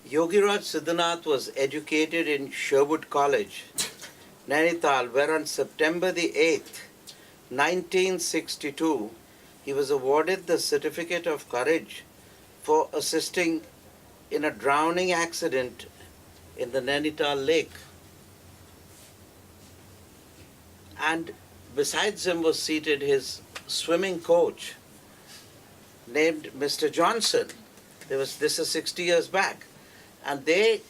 Yogiraj Siddhanath was educated in Sherwood College, Nainital, where on September the 8th, 1962, he was awarded the Certificate of Courage for assisting in a drowning accident in the Nainital lake. And besides him was seated his swimming coach named Mr. Johnson. This is 60 years back. And they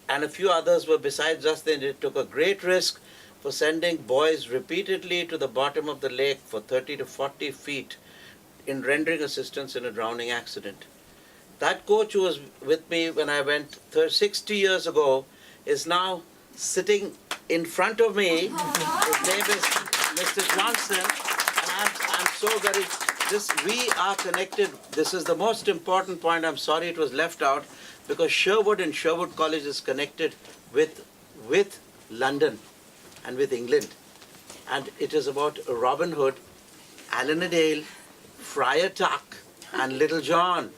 and a few others were besides us. They took a great risk for sending boys repeatedly to the bottom of the lake for 30 to 40 feet in rendering assistance in a drowning accident. That coach who was with me when I went 60 years ago is now sitting in front of me. His name is Mr. Johnson, and I'm so very, we are connected. This is the most important point. I'm sorry it was left out, because Sherwood and Sherwood College is connected with London and with England. And it is about Robin Hood, Alan a Dale, Friar Tuck, and Little John,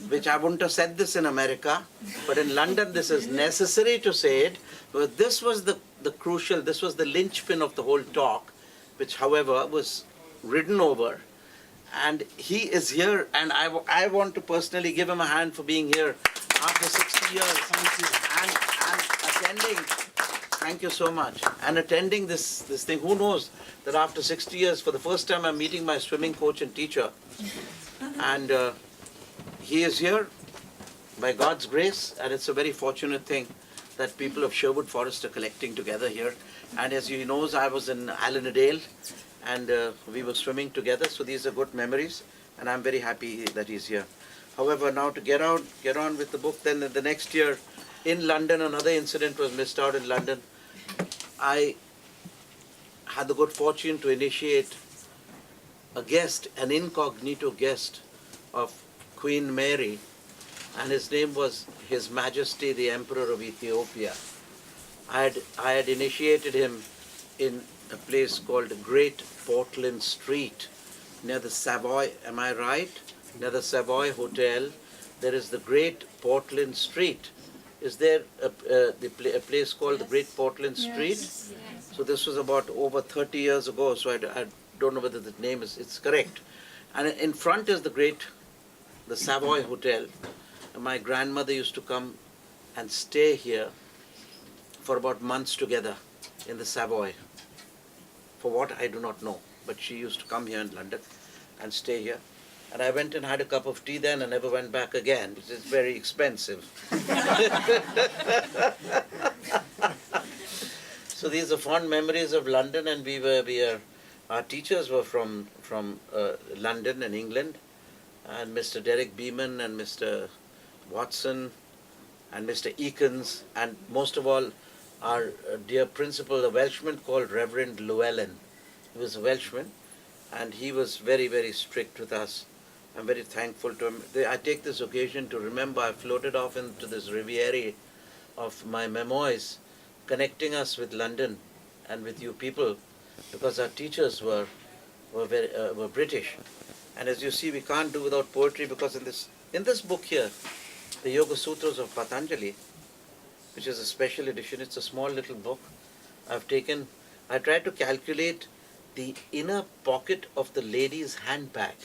which I wouldn't have said this in America, but in London this is necessary to say it. But this was the crucial, this was the linchpin of the whole talk, which however was ridden over. And he is here, and I want to personally give him a hand for being here after 60 years and attending. Thank you so much. And attending this thing. Who knows that after 60 years, for the first time, I'm meeting my swimming coach and teacher. And he is here by God's grace, and it's a very fortunate thing that people of Sherwood Forest are collecting together here. And as he knows, I was in Allanadale, and we were swimming together, so these are good memories, and I'm very happy that he's here. However, now to get on with the book, then the next year in London, another incident was missed out in London. I had the good fortune to initiate a guest, an incognito guest of Queen Mary, and his name was His Majesty the Emperor of Ethiopia. I had initiated him in a place called Great Portland Street, near the Savoy, am I right? Near the Savoy Hotel, there is the Great Portland Street. Is there a place called the Great Portland Street? Yes. So this was about over 30 years ago, so I don't know whether the name it's correct. And in front is the Savoy Hotel. And my grandmother used to come and stay here for about months together in the Savoy. For what, I do not know. But she used to come here in London and stay here. And I went and had a cup of tea then and never went back again, because it's very expensive. So these are fond memories of London, and our teachers were from London and England, and Mr. Derek Beeman and Mr. Watson and Mr. Eakins, and most of all, our dear principal, a Welshman called Reverend Llewellyn. He was a Welshman, and he was very, very strict with us. I'm very thankful to him. I take this occasion to remember I floated off into this Riviera of my memoirs, connecting us with London and with you people, because our teachers were British. And as you see, we can't do without poetry, because in this book here, the Yoga Sutras of Patanjali, which is a special edition, it's a small little book. I tried to calculate the inner pocket of the lady's handbag,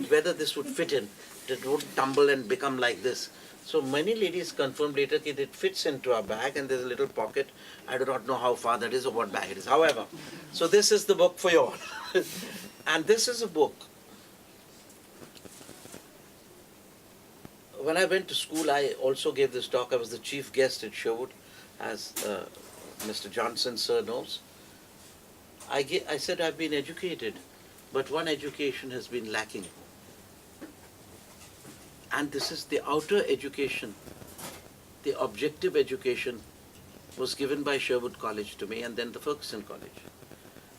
whether this would fit in, it wouldn't tumble and become like this. So many ladies confirmed later that it fits into our bag, and there's a little pocket. I do not know how far that is or what bag it is. However, so this is the book for you all. And this is a book. When I went to school, I also gave this talk. I was the chief guest at Sherwood, as Mr. Johnson sir knows. I said I've been educated, but one education has been lacking. And this is the outer education. The objective education was given by Sherwood College to me, and then the Ferguson College.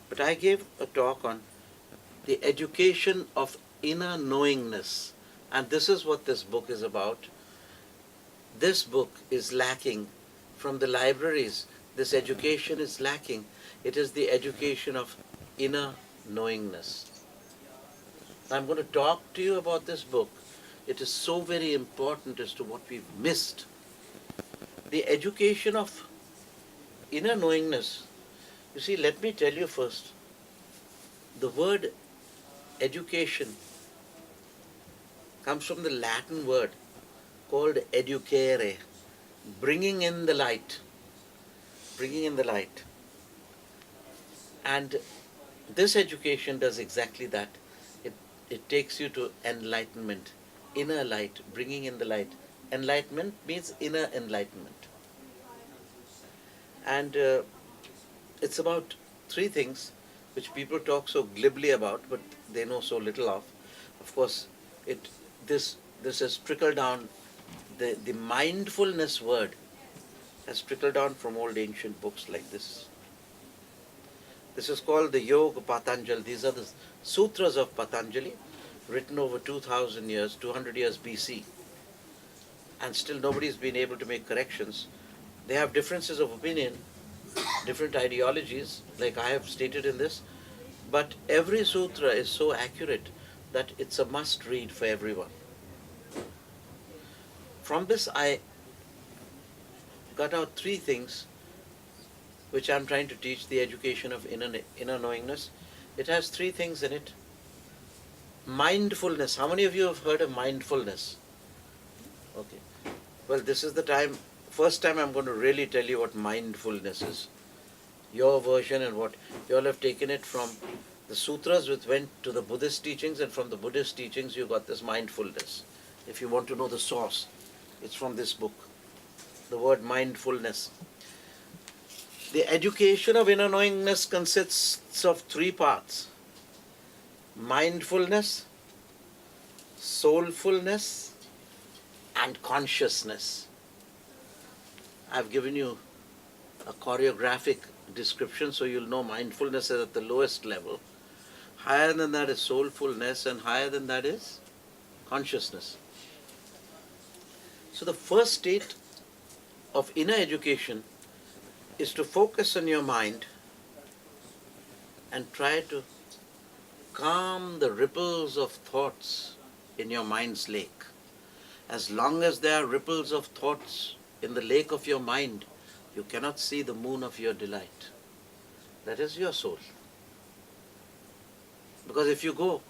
But I gave a talk on the education of inner knowingness. And this is what this book is about. This book is lacking from the libraries. This education is lacking. It is the education of inner knowingness. I'm going to talk to you about this book it is so very important as to what we've missed. The education of inner knowingness. You see, let me tell you first, the word education comes from the Latin word called educere, bringing in the light. Bringing in the light. And this education does exactly that. It takes you to enlightenment, inner light, bringing in the light. Enlightenment means inner enlightenment. And it's about three things which people talk so glibly about, but they know so little of. Of course, this has trickled down, the mindfulness word has trickled down from old ancient books like this. This is called the Yoga Patanjali. These are the Sutras of Patanjali, written over 2,000 years, 200 years BC. And still nobody's been able to make corrections. They have differences of opinion, different ideologies, like I have stated in this, but every sutra is so accurate that it's a must read for everyone. From this I got out three things which I'm trying to teach, the education of inner knowingness. It has three things in it. Mindfulness. How many of you have heard of mindfulness? Okay. Well, this is the time, first time I'm going to really tell you what mindfulness is. Your version and what you all have taken it from the sutras which went to the Buddhist teachings, and from the Buddhist teachings you got this mindfulness. If you want to know the source, it's from this book. The word mindfulness. The education of inner knowingness consists of three parts: mindfulness, soulfulness, and consciousness. I've given you a choreographic description so you'll know mindfulness is at the lowest level. Higher than that is soulfulness, and higher than that is consciousness. So the first state of inner education is to focus on your mind and try to calm the ripples of thoughts in your mind's lake. As long as there are ripples of thoughts in the lake of your mind, you cannot see the moon of your delight. That is your soul. Because if you go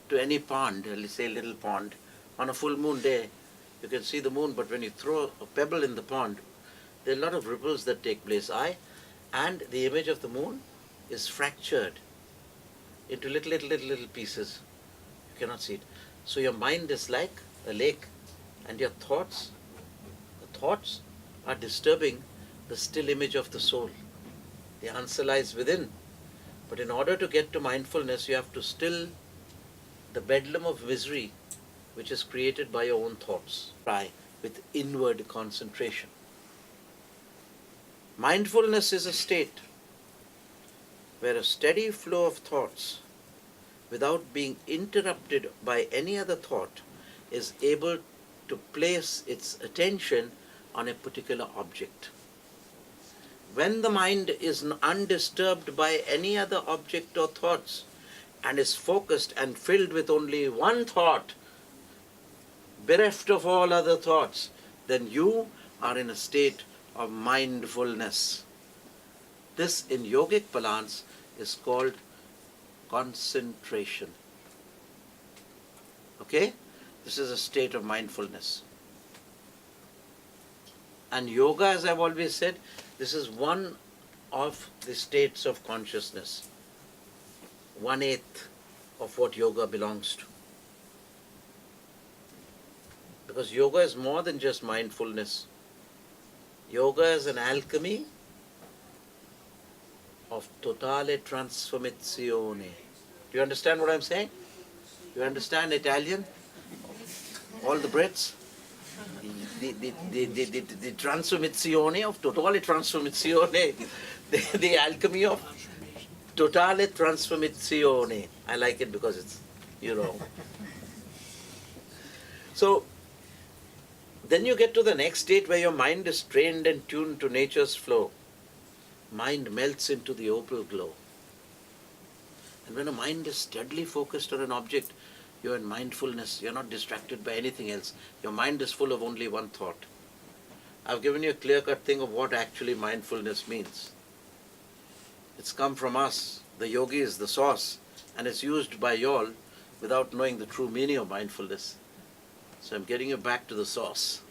to any pond, let's say a little pond, on a full moon day, you can see the moon, but when you throw a pebble in the pond, there are a lot of ripples that take place. And the image of the moon is fractured into little pieces. You cannot see it. So your mind is like a lake, and your thoughts are disturbing the still image of the soul. The answer lies within. But in order to get to mindfulness, you have to still the bedlam of misery which is created by your own thoughts. Try with inward concentration. Mindfulness is a state where a steady flow of thoughts, without being interrupted by any other thought, is able to place its attention on a particular object. When the mind is undisturbed by any other object or thoughts and is focused and filled with only one thought, bereft of all other thoughts, then you are in a state of mindfulness. This in yogic parlance is called concentration. Okay? This is a state of mindfulness. And yoga, as I've always said, this is one of the states of consciousness. 1/8 of what yoga belongs to. Because yoga is more than just mindfulness. Yoga is an alchemy of totale trasformazione. Do you understand what I'm saying? You understand Italian? All the Brits? The trasformazione of totale trasformazione. The alchemy of totale trasformazione. I like it because it's, So, then you get to the next state where your mind is trained and tuned to nature's flow. Mind melts into the opal glow. And when a mind is steadily focused on an object, You're in mindfulness. You're not distracted by anything else. Your mind is full of only one thought. I've given you a clear-cut thing of what actually mindfulness means. It's come from us, the yogis, the source, and it's used by y'all without knowing the true meaning of mindfulness. So I'm getting you back to the source.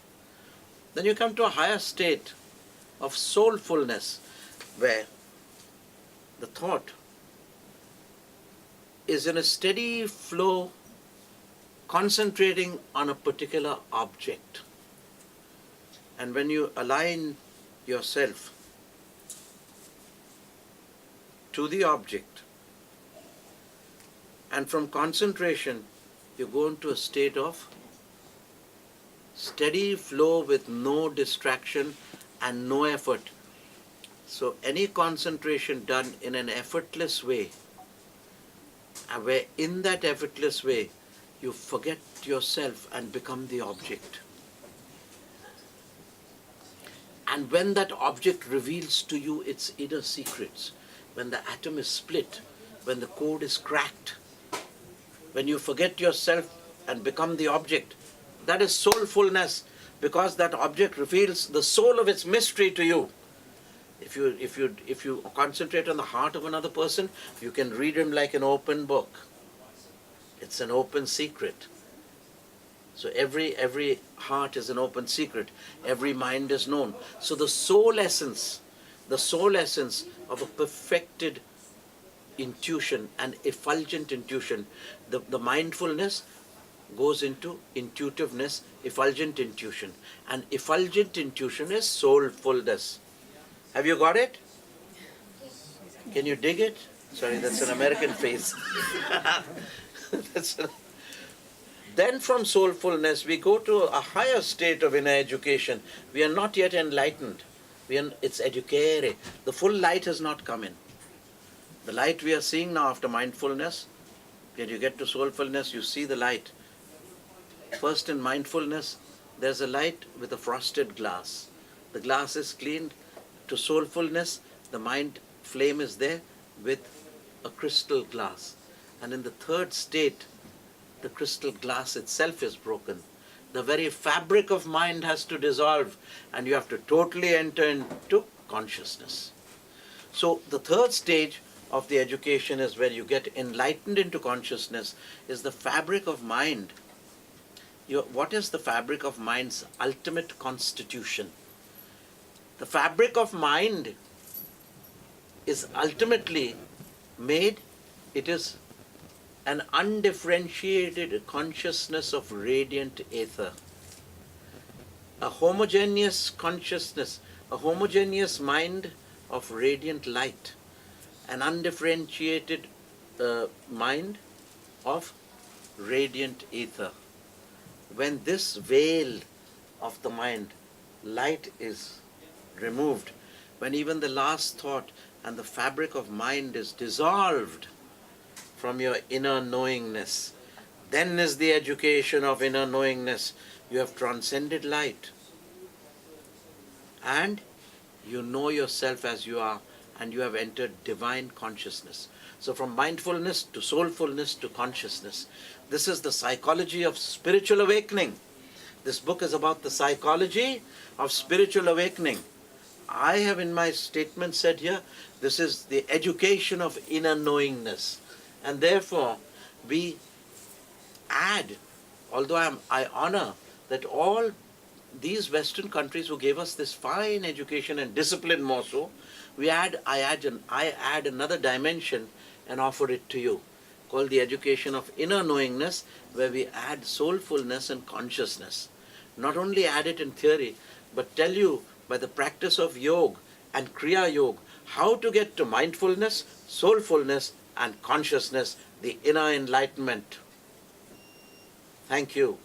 Then you come to a higher state of soulfulness, where the thought is in a steady flow, concentrating on a particular object. And when you align yourself to the object, and from concentration, you go into a state of steady flow with no distraction and no effort. So any concentration done in an effortless way, where in that effortless way, you forget yourself and become the object. And when that object reveals to you its inner secrets, when the atom is split, when the code is cracked, when you forget yourself and become the object, that is soulfulness, because that object reveals the soul of its mystery to you. If you concentrate on the heart of another person, you can read him like an open book. It's an open secret. So every heart is an open secret. Every mind is known. So the soul essence of a perfected intuition and effulgent intuition, the mindfulness goes into intuitiveness, effulgent intuition. And effulgent intuition is soulfulness. Have you got it? Can you dig it? Sorry, that's an American face. Then from soulfulness, we go to a higher state of inner education. We are not yet enlightened. It's educare. The full light has not come in. The light we are seeing now after mindfulness, when you get to soulfulness, you see the light. First in mindfulness, there's a light with a frosted glass. The glass is cleaned. To soulfulness, the mind flame is there with a crystal glass. And in the third state, the crystal glass itself is broken. The very fabric of mind has to dissolve, and you have to totally enter into consciousness. So the third stage of the education is where you get enlightened into consciousness, is the fabric of mind. What is the fabric of mind's ultimate constitution? The fabric of mind is ultimately made, it is an undifferentiated consciousness of radiant ether. A homogeneous consciousness, a homogeneous mind of radiant light, an undifferentiated mind of radiant ether. When this veil of the mind, light is removed, when even the last thought and the fabric of mind is dissolved from your inner knowingness, then is the education of inner knowingness. You have transcended light, and you know yourself as you are, and you have entered divine consciousness. So from mindfulness to soulfulness to consciousness. This is the psychology of spiritual awakening. This book is about the psychology of spiritual awakening. I have in my statement said here, this is the education of inner knowingness. And therefore, we add, although I honor that all these Western countries who gave us this fine education and discipline more so, I add another dimension and offer it to you, called the education of inner knowingness, where we add soulfulness and consciousness. Not only add it in theory, but tell you by the practice of yoga and kriya yoga how to get to mindfulness, soulfulness and consciousness, the inner enlightenment. Thank you.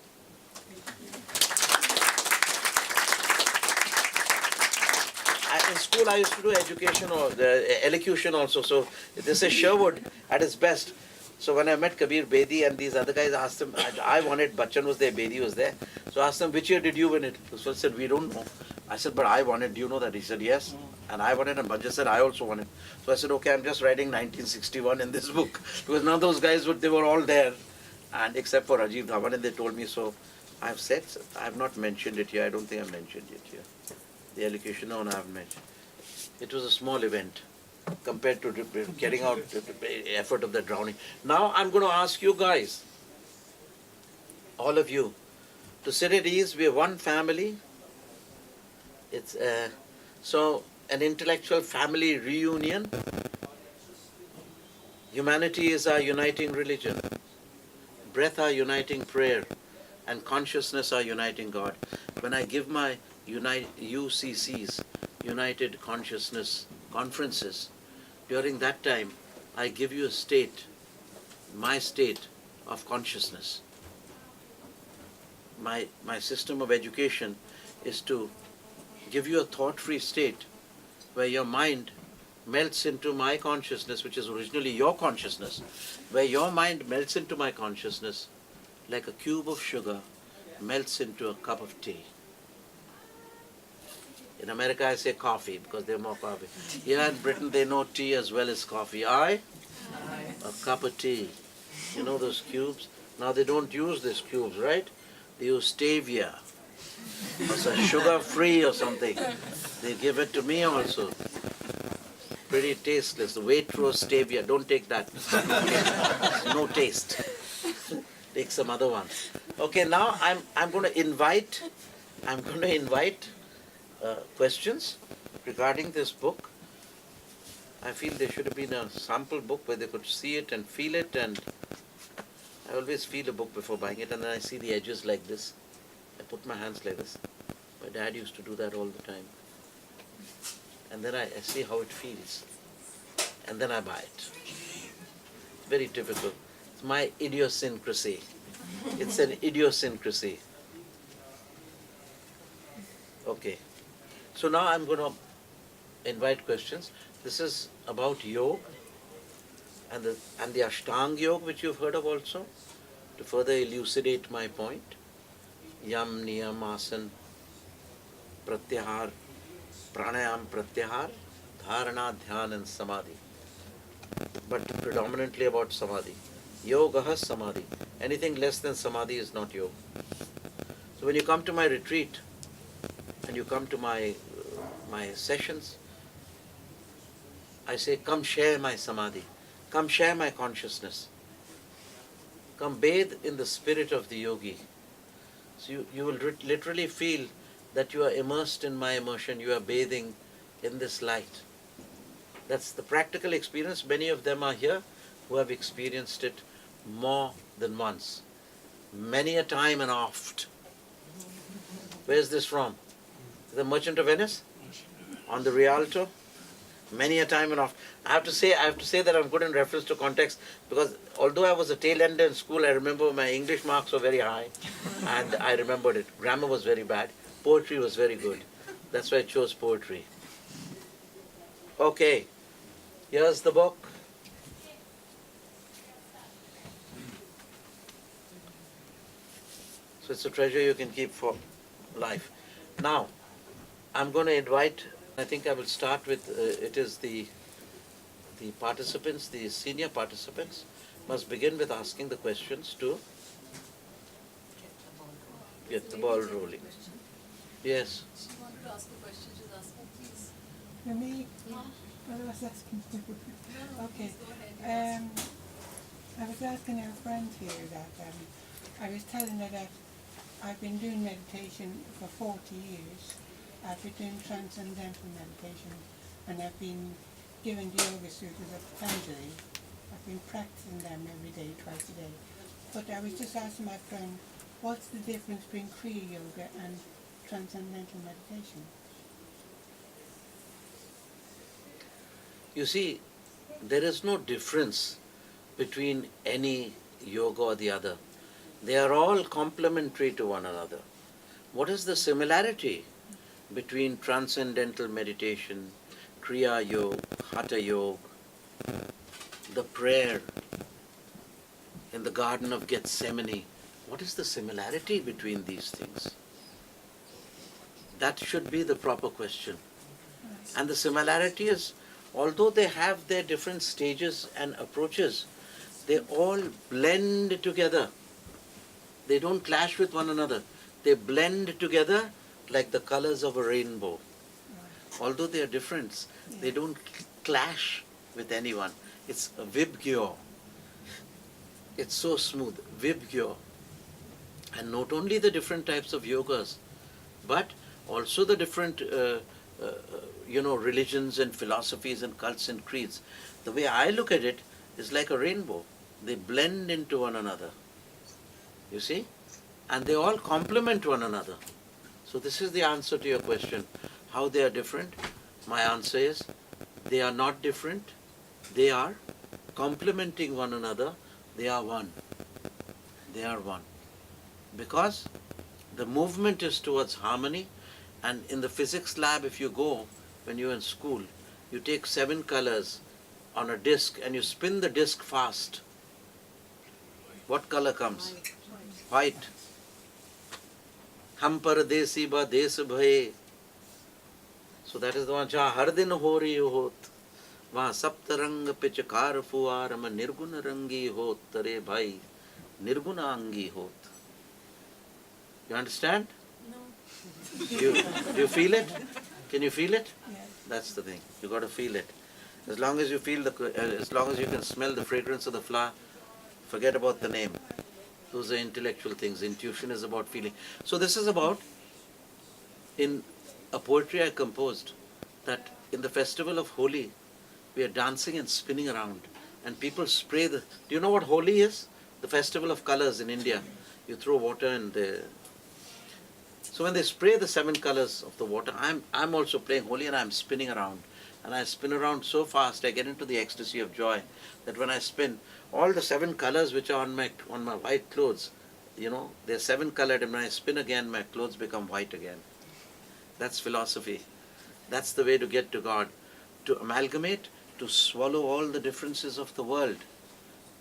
In school I used to do education or elocution also. So this is Sherwood at its best. So when I met Kabir Bedi and these other guys, I asked them, I won it, Bachchan was there, Bedi was there. So I asked them, which year did you win it? So I said, we don't know. I said, but I won it, do you know that? He said, yes. And I won it, and Bachchan said, I also won it. So I said, okay, I'm just writing 1961 in this book. Because none of those guys, they were all there. And except for Rajiv Dhawan, and they told me so. I've said, I've not mentioned it here. I don't think I've mentioned it here. The allocation, no, I haven't mentioned. It was a small event compared to carrying out the effort of the drowning. Now I'm going to ask you guys, all of you, to sit at ease. We are one family. It's so an intellectual family reunion. Humanity is our uniting religion. Breath our uniting prayer. And consciousness our uniting God. When I give my UCCs, United Consciousness Conferences, during that time, I give you a state, my state of consciousness. My system of education is to give you a thought-free state where your mind melts into my consciousness, which is originally your consciousness, where your mind melts into my consciousness like a cube of sugar melts into a cup of tea. In America I say coffee because they have more coffee. Here in Britain they know tea as well as coffee. A cup of tea. You know those cubes? Now they don't use these cubes, right? They use stevia or some sugar-free or something. They give it to me also. Pretty tasteless. The Waitrose stevia. Don't take that. No taste. Take some other ones. Okay, now I'm going to invite questions regarding this book. I feel there should have been a sample book where they could see it and feel it, and I always feel a book before buying it, and then I see the edges like this. I put my hands like this. My dad used to do that all the time. And then I see how it feels. And then I buy it. Very typical. It's my idiosyncrasy. It's an idiosyncrasy. Okay. So now I'm going to invite questions. This is about yoga and the Ashtanga yoga, which you've heard of also, to further elucidate my point. Yam, Niyam, Asan, Pratyahar, Pranayam, Pratyahar, Dharana, Dhyan and Samadhi. But predominantly about Samadhi. Yoga Samadhi. Anything less than Samadhi is not yoga. So when you come to my retreat and you come to my sessions, I say, come share my Samadhi. Come share my consciousness. Come bathe in the spirit of the yogi. So you will literally feel that you are immersed in my immersion. You are bathing in this light. That's the practical experience. Many of them are here who have experienced it more than once. Many a time and oft. Where is this from? The Merchant of Venice? On the Rialto? Many a time and oft. I have to say that I'm good in reference to context, because although I was a tail ender in school, I remember my English marks were very high and I remembered it. Grammar was very bad. Poetry was very good. That's why I chose poetry. Okay. Here's the book. So it's a treasure you can keep for life. Now, I'm going to invite, I think I will start with, it is the participants, the senior participants, must begin with asking the questions to get the ball rolling. Yes. She wanted to ask a question. She's asking, please. For me? Yeah. What was asking you? No, Okay. please go ahead. I was asking our friend here that I was telling her that I've been doing meditation for 40 years. I've been doing transcendental meditation, and I've been given the Yoga Sutras of Patanjali. I've been practicing them every day, twice a day. But I was just asking my friend, what's the difference between Kriya Yoga and transcendental meditation? You see, there is no difference between any yoga or the other. They are all complementary to one another. What is the similarity between transcendental meditation, Kriya Yoga, Hatha Yoga, the prayer in the Garden of Gethsemane? What is the similarity between these things? That should be the proper question. And the similarity is, although they have their different stages and approaches, they all blend together They don't clash with one another. They blend together like the colors of a rainbow. Although they are different, they don't clash with anyone. It's a vibgyo. It's so smooth. Vibgyo. And not only the different types of yogas, but also the different religions and philosophies and cults and creeds. The way I look at it is like a rainbow. They blend into one another. You see? And they all complement one another. So this is the answer to your question. How they are different? My answer is, they are not different. They are complementing one another. They are one. They are one. Because the movement is towards harmony, and in the physics lab, if you go, when you're in school, you take 7 colors on a disc and you spin the disc fast. What color comes? White. Hum paradesi ba des bhaye. So that is the one. Jahan har din ho rahi hot. Wahan saptarang pichkar fuar ma nirguna rangi hot. Tare bhai nirguna angi hot. You understand? No. You feel it? Can you feel it? Yes. That's the thing. You got to feel it. As long as you feel as long as you can smell the fragrance of the flower, forget about the name. Those are intellectual things. Intuition is about feeling. So this is about, in a poetry I composed, that in the festival of Holi, we are dancing and spinning around, and people spray the. Do you know what Holi is? The festival of colors in India. You throw water and so when they spray the 7 colors of the water, I'm also playing Holi and I'm spinning around. And I spin around so fast, I get into the ecstasy of joy, that when I spin, all the 7 colors which are on my white clothes, they're 7 colored, and when I spin again, my clothes become white again. That's philosophy. That's the way to get to God. To amalgamate, to swallow all the differences of the world,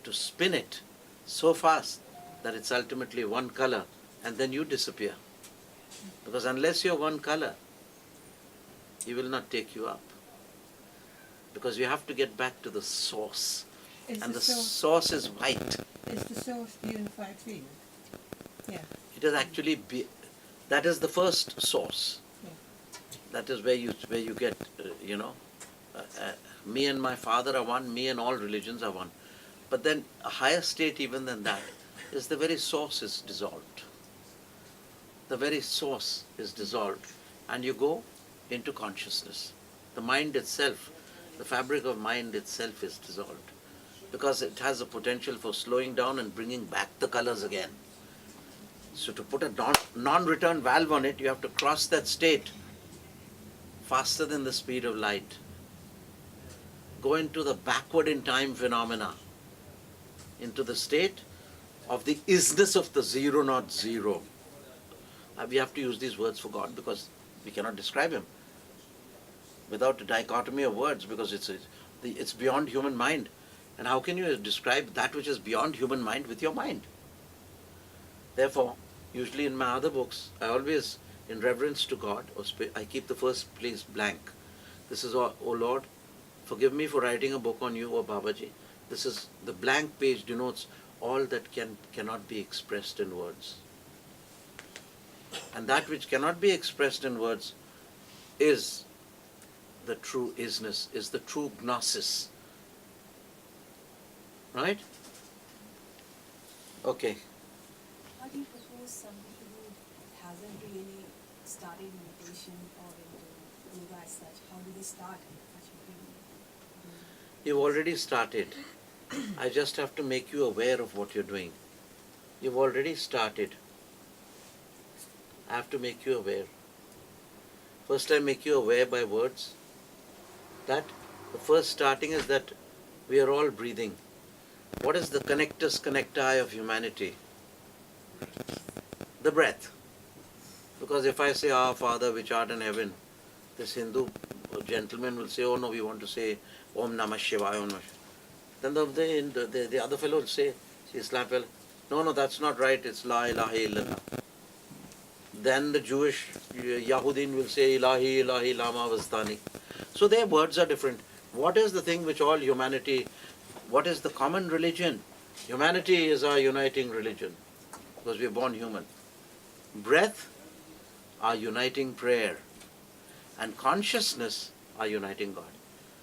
to spin it so fast that it's ultimately one color, and then you disappear. Because unless you're one color, he will not take you up. Because you have to get back to the source. And the source is white. Is the source the unified field? Yeah. It is actually, that is the first source. Yeah. That is where you get, me and my Father are one, me and all religions are one. But then a higher state even than that is the very source is dissolved. The very source is dissolved, and you go into consciousness. The mind itself, the fabric of mind itself is dissolved, because it has a potential for slowing down and bringing back the colors again. So to put a non-return valve on it, you have to cross that state faster than the speed of light. Go into the backward in time phenomena, into the state of the isness of the zero, not zero. We have to use these words for God because we cannot describe Him without a dichotomy of words, because it's beyond human mind. And how can you describe that which is beyond human mind with your mind? Therefore, usually in my other books, I always, in reverence to God, I keep the first place blank. This is, oh Lord, forgive me for writing a book on you, O Babaji. This is, the blank page denotes all that cannot be expressed in words. And that which cannot be expressed in words is the true isness, is the true gnosis. Right? Okay. How do you propose somebody who hasn't really started meditation or into yoga as such? How do they start? You've already started. I just have to make you aware of what you're doing. You've already started. I have to make you aware. First I make you aware by words. That the first starting is that we are all breathing. What is the connectus connecti of humanity? The breath. Because if I say, Our Father which art in heaven, this Hindu gentleman will say, oh no, we want to say Om Namah Shivaya, Om Namah Shivaya. Then the other fellow will say, Islam fellow, no, that's not right, it's La ilaha illallah. Then the Jewish Yahudin will say Ilahi, Ilahi, Lama Vastani. So their words are different. What is the thing which all humanity, what is the common religion? Humanity is our uniting religion. because we are born human. Breath, our uniting prayer, and consciousness, our uniting God.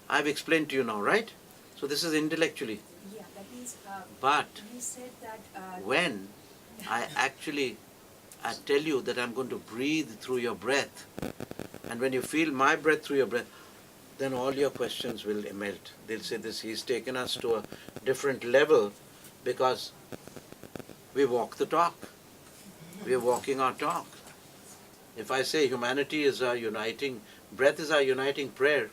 I've explained to you now, right? So this is intellectually. Yeah, that means. But you said that. when I tell you that I'm going to breathe through your breath, and when you feel my breath through your breath, then all your questions will melt. They'll say this, he's taken us to a different level because we walk the talk. We are walking our talk. If I say humanity is our uniting, breath is our uniting prayer,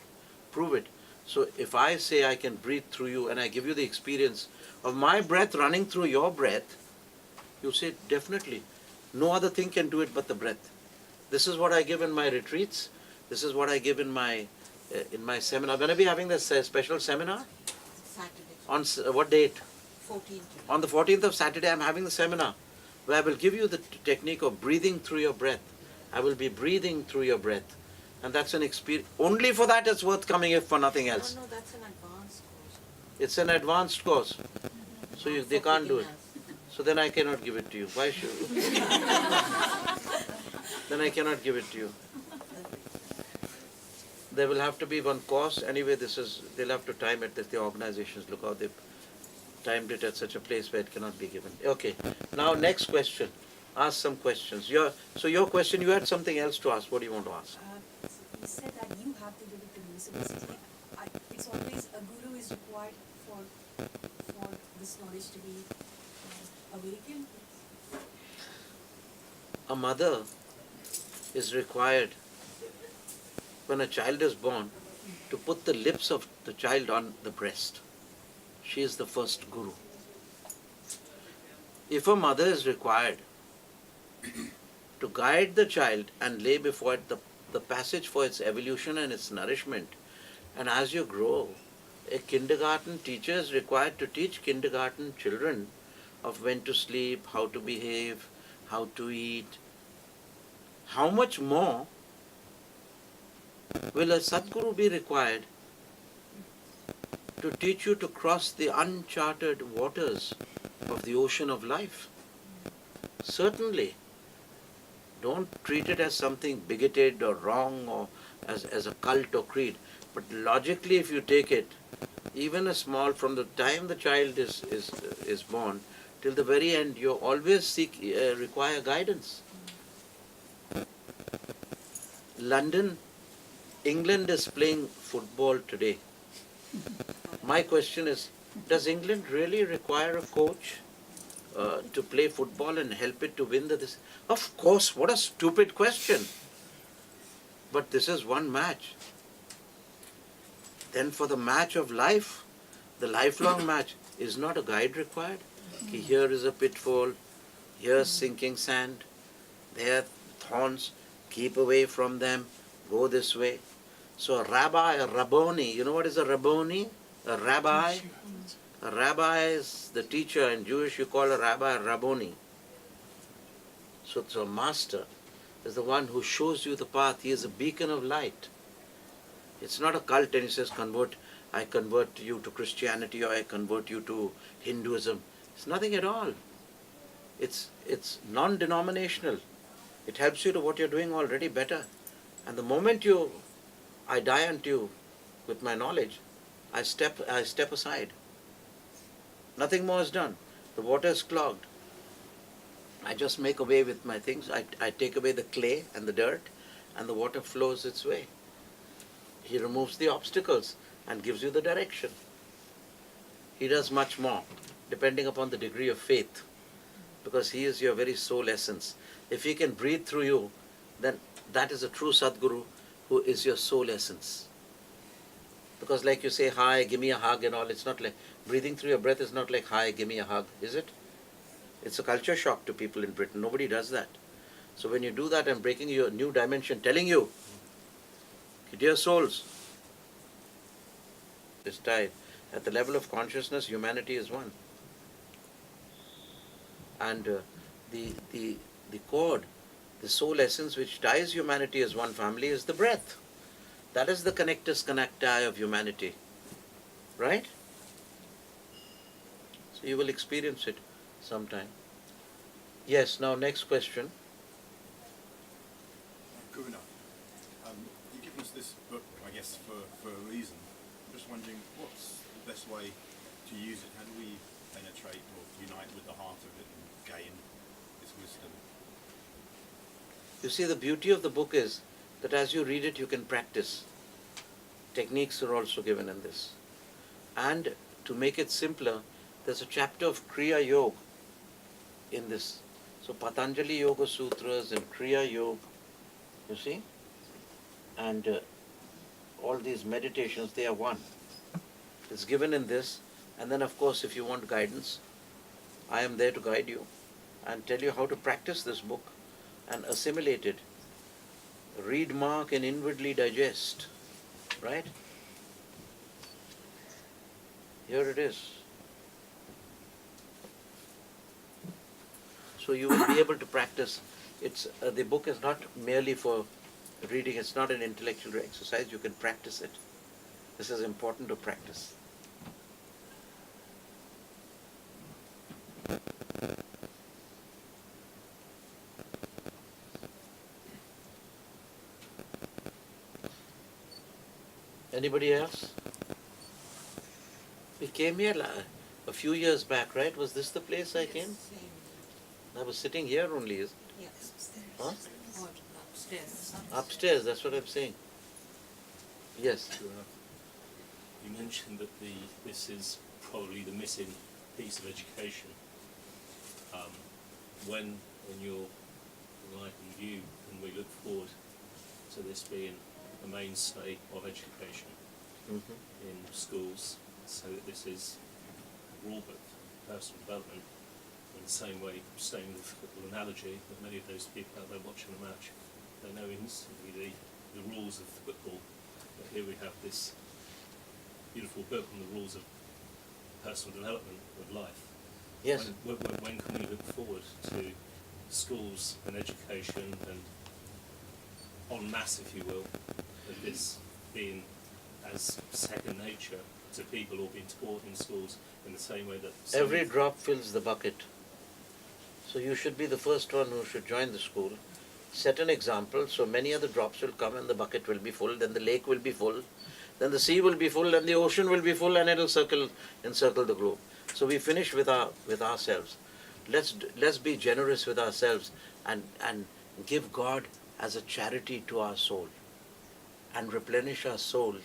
prove it. So if I say I can breathe through you and I give you the experience of my breath running through your breath, you say definitely. No other thing can do it but the breath. This is what I give in my retreats. This is what I give in my seminar. When are we having this special seminar? Saturday. On what date? 14th. On the 14th of Saturday, I'm having the seminar where I will give you the technique of breathing through your breath. I will be breathing through your breath. And that's an experience. Only for that it's worth coming, if for nothing else. No, that's an advanced course. It's an advanced course. So they can't do it. So then I cannot give it to you. Why should Then I cannot give it to you. There will have to be one course. Anyway, they'll have to time it, that the organizations, look how they've timed it at such a place where it cannot be given. Okay. Now next question. Ask some questions. So your question, you had something else to ask. What do you want to ask? You said that you have to give it to me. So basically, it's always a guru is required for this knowledge to be awakened. A mother is required, when a child is born, to put the lips of the child on the breast. She is the first guru. If a mother is required to guide the child and lay before it the passage for its evolution and its nourishment, and as you grow, a kindergarten teacher is required to teach kindergarten children of when to sleep, how to behave, how to eat. How much more will a Sadguru be required to teach you to cross the uncharted waters of the ocean of life? Certainly. Don't treat it as something bigoted or wrong or as a cult or creed. But logically, if you take it, even a small, from the time the child is born till the very end, you always require guidance. London, England is playing football today. My question is, does England really require a coach to play football and help it to win this? Of course, what a stupid question. But this is one match. Then for the match of life, the lifelong match, is not a guide required? Here is a pitfall, here's sinking sand, there thorns, keep away from them, go this way. So a rabbi, a rabboni, you know what is a rabboni? A rabbi? A rabbi is the teacher. In Jewish you call a rabbi a rabboni. So a master is the one who shows you the path. He is a beacon of light. It's not a cult and he says, I convert you to Christianity or I convert you to Hinduism. It's nothing at all. It's non-denominational. It helps you to what you're doing already better. And the moment I die unto you with my knowledge, I step aside. Nothing more is done. The water is clogged. I just make away with my things. I take away the clay and the dirt and the water flows its way. He removes the obstacles and gives you the direction. He does much more, depending upon the degree of faith, because he is your very soul essence. If he can breathe through you, then that is a true Sadguru who is your soul essence. Because like you say, hi, give me a hug and all, it's not like, breathing through your breath is not like, hi, give me a hug, is it? It's a culture shock to people in Britain. Nobody does that. So when you do that, I'm breaking you a new dimension, telling you, dear souls, is tied. At the level of consciousness, humanity is one. And the cord, the soul essence which ties humanity as one family is the breath. That is the connectus connecti of humanity. Right? So you will experience it sometime. Yes, now next question. Gurunath, you've given us this book, I guess, for a reason. I'm just wondering, what's the best way to use it? How do we penetrate or unite with the heart of it and gain this wisdom? You see, the beauty of the book is that as you read it, you can practice. Techniques are also given in this. And to make it simpler, there's a chapter of Kriya Yoga in this. So Patanjali Yoga Sutras and Kriya Yoga, you see? And all these meditations, they are one. It's given in this. And then, of course, if you want guidance, I am there to guide you and tell you how to practice this book and assimilate it. Read, mark, and inwardly digest. Right? Here it is. So you will be able to practice. It's the book is not merely for reading. It's not an intellectual exercise. You can practice it. This is important to practice. Anybody else? We came here a few years back, right? Was this the place I came? Same. I was sitting here only. Yes. Huh? Or upstairs. Upstairs, that's what I'm saying. Yes. You mentioned that this is probably the missing piece of education. When, in your enlightened view, can we look forward to this being a mainstay of education in schools, so that this is a rule book for personal development? In the same way, staying with the football analogy, that many of those people out there watching the match, they know instantly the rules of football. But here we have this beautiful book on the rules of personal development of life. Yes. When can we look forward to schools and education and en masse, if you will, of this being as second nature to people or being taught in schools in the same way that Every drop fills the bucket. So you should be the first one who should join the school. Set an example, so many other drops will come and the bucket will be full, then the lake will be full, then the sea will be full, and the ocean will be full, and it'll encircle the globe. So we finish with ourselves. Let's be generous with ourselves and give God as a charity to our soul and replenish our soul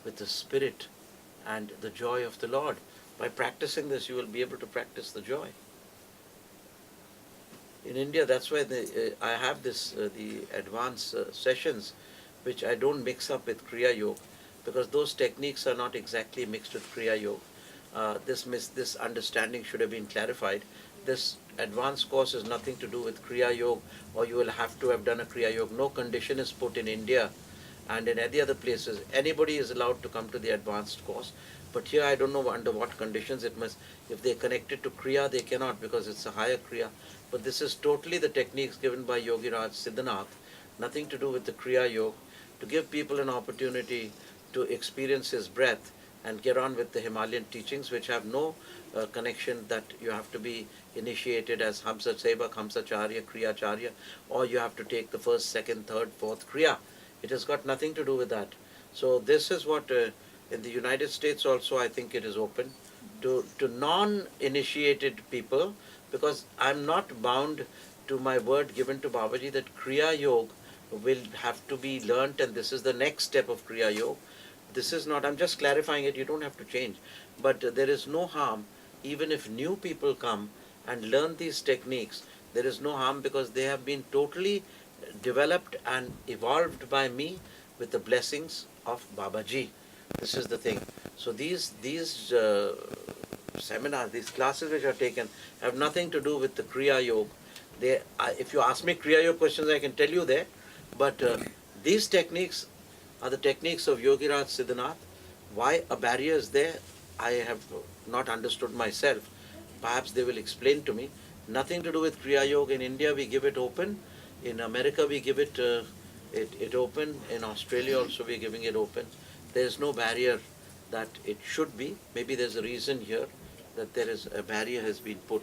with the spirit and the joy of the Lord. By practicing this, you will be able to practice the joy. In India, that's why I have the advanced sessions, which I don't mix up with Kriya Yoga, because those techniques are not exactly mixed with Kriya Yoga. This understanding should have been clarified. This advanced course has nothing to do with Kriya Yoga, or you will have to have done a Kriya Yoga. No condition is put in India and in any other places. Anybody is allowed to come to the advanced course. But here I don't know under what conditions it must. If they connect it to Kriya, they cannot, because it's a higher Kriya. But this is totally the techniques given by Yogiraj SatGurunath, nothing to do with the Kriya Yoga, to give people an opportunity to experience his breath and get on with the Himalayan teachings, which have no connection that you have to be initiated as Hamsa Sevak, Hamsa Charya, Kriya Charya, or you have to take the first, second, third, fourth Kriya. It has got nothing to do with that. So this is what in the United States also I think it is open to non-initiated people, because I'm not bound to my word given to Babaji that Kriya Yoga will have to be learnt and this is the next step of Kriya Yoga. This is not, I'm just clarifying it, you don't have to change. But there is no harm, even if new people come and learn these techniques, there is no harm, because they have been totally developed and evolved by me with the blessings of Babaji. This is the thing. So these seminars, these classes which are taken have nothing to do with the Kriya Yoga. If you ask me Kriya Yoga questions, I can tell you there. But these techniques are the techniques of Yogiraj SatGurunath. Why a barrier is there, I have not understood myself. Perhaps they will explain to me. Nothing to do with Kriya Yoga. In India, we give it open. In America, we give it open. In Australia also, we are giving it open. There is no barrier that it should be. Maybe there's a reason here that there is a barrier has been put.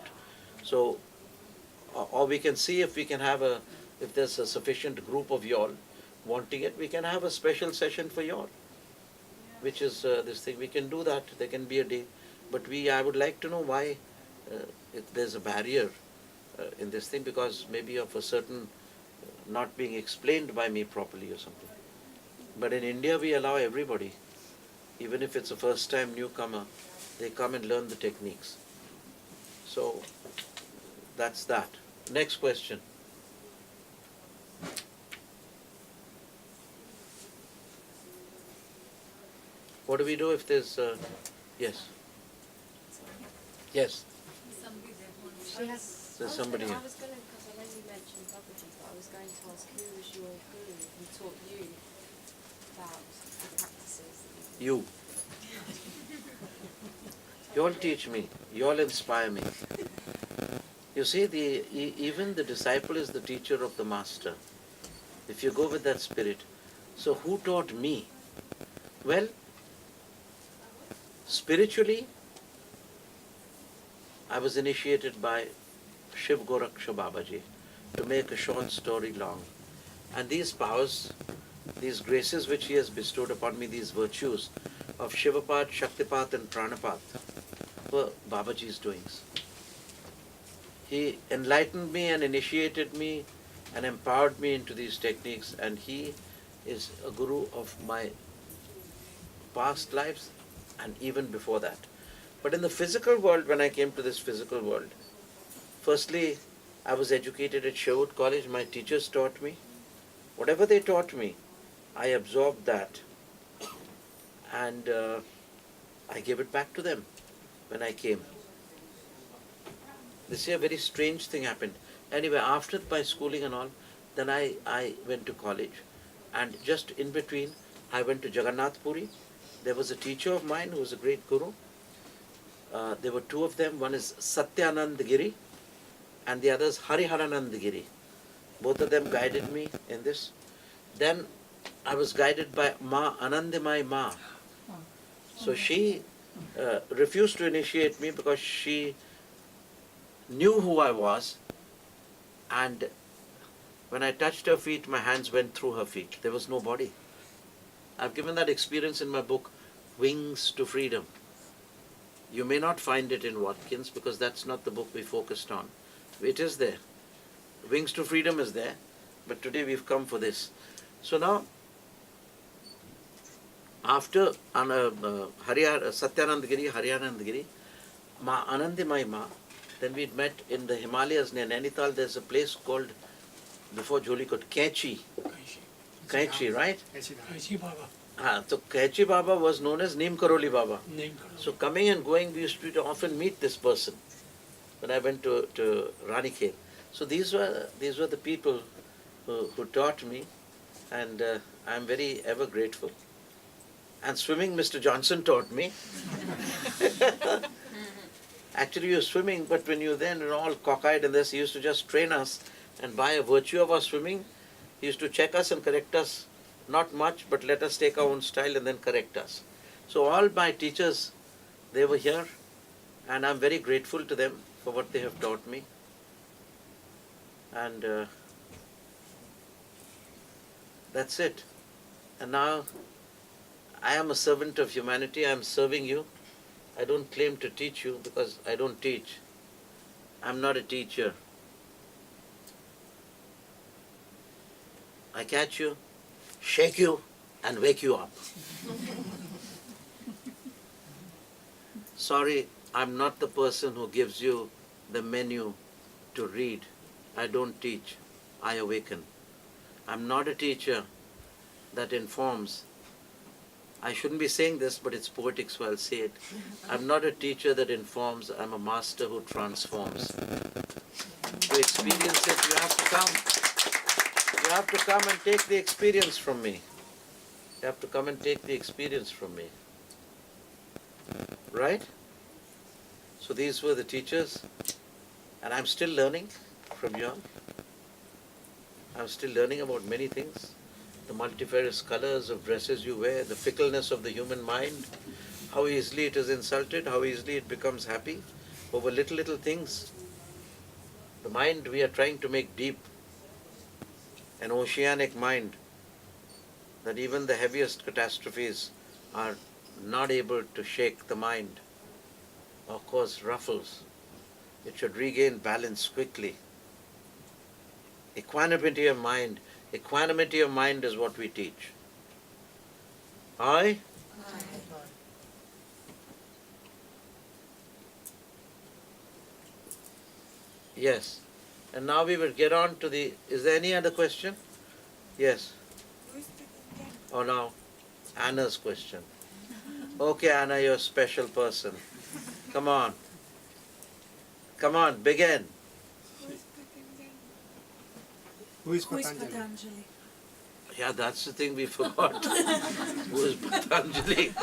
So or we can see if we can have if there's a sufficient group of y'all wanting it, we can have a special session for y'all, which is this thing. We can do that. There can be a day. But I would like to know why if there's a barrier in this thing, because maybe of a certain not being explained by me properly or something. But in India, we allow everybody, even if it's a first-time newcomer, they come and learn the techniques. So that's that. Next question. What do we do if there's yes? Yes. There's somebody here. I was going to, because I know you mentioned Babaji, but I was going to ask who was your guru who taught you about the practices that You. You all teach me. You all inspire me. You see, even the disciple is the teacher of the master. If you go with that spirit. So who taught me? Well, spiritually, I was initiated by Shiva-Goraksha-Babaji, to make a short story long. And these powers, these graces which he has bestowed upon me, these virtues of Shivapat, Shaktipat and Pranapat, were Babaji's doings. He enlightened me and initiated me and empowered me into these techniques, and he is a guru of my past lives and even before that. But in the physical world, when I came to this physical world, firstly, I was educated at Sherwood College. My teachers taught me. Whatever they taught me, I absorbed that. And I gave it back to them when I came. This year, a very strange thing happened. Anyway, after my schooling and all, then I went to college. And just in between, I went to Jagannath Puri. There was a teacher of mine who was a great guru. There were two of them. One is Satyanand Giri and the other is Hariharanand Giri. Both of them guided me in this. Then I was guided by Ma Anandimai Ma. So she refused to initiate me because she knew who I was, and when I touched her feet, my hands went through her feet. There was no body. I've given that experience in my book, Wings to Freedom. You may not find it in Watkins because that's not the book we focused on. It is there. Wings to Freedom is there, but today we've come for this. So now, after Satyanand Giri, Hariharanand Giri, Ma Anandimai Ma, then we'd met in the Himalayas near Nainital. There's a place called, before Jolikot, Kachi. Kachi, right? So Kachi Baba was known as Neem Karoli Baba. So coming and going, we used to often meet this person when I went to Ranikhet. So these were the people who taught me, and I'm very ever grateful. And swimming, Mr. Johnson taught me. Actually, you're swimming, but when you're then all cockeyed and this, he used to just train us, and by a virtue of our swimming, he used to check us and correct us. Not much, but let us take our own style and then correct us. So all my teachers, they were here, and I'm very grateful to them for what they have taught me. And that's it. And now, I am a servant of humanity. I am serving you. I don't claim to teach you because I don't teach. I'm not a teacher. I catch you, shake you, and wake you up. Sorry, I'm not the person who gives you the menu to read. I don't teach. I awaken. I'm not a teacher that informs. I shouldn't be saying this, but it's poetic, so I'll say it. I'm not a teacher that informs. I'm a master who transforms. To experience it, you have to come. You have to come and take the experience from me. You have to come and take the experience from me. Right? So these were the teachers, and I'm still learning from you all. I'm still learning about many things. The multifarious colors of dresses you wear, the fickleness of the human mind, how easily it is insulted, how easily it becomes happy over little things. The The mind we are trying to make deep, an oceanic mind, that even the heaviest catastrophes are not able to shake the mind or cause ruffles. It should regain balance quickly. Equanimity of mind is what we teach. I Yes. And now we will get on to the... Is there any other question? Yes. Oh, now, Anna's question. Okay, Anna, you're a special person. Come on. Come on, begin. Who is Who is Patanjali? Patanjali? Yeah, that's the thing we forgot. Who is Patanjali?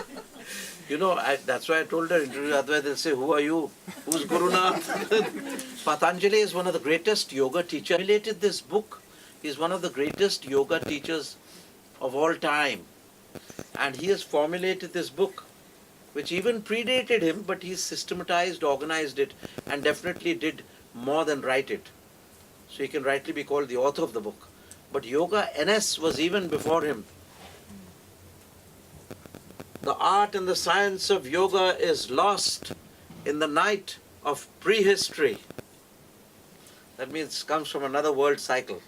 You know, that's why I told her interview, otherwise they'll say, who are you? Who's Gurunath? Patanjali is one of the greatest yoga teachers. He formulated this book. He's one of the greatest yoga teachers of all time. And he has formulated this book, which even predated him, but he systematized, organized it, and definitely did more than write it. So he can rightly be called the author of the book. But Yoga NS was even before him. The art and the science of yoga is lost in the night of prehistory. That means it comes from another world cycle.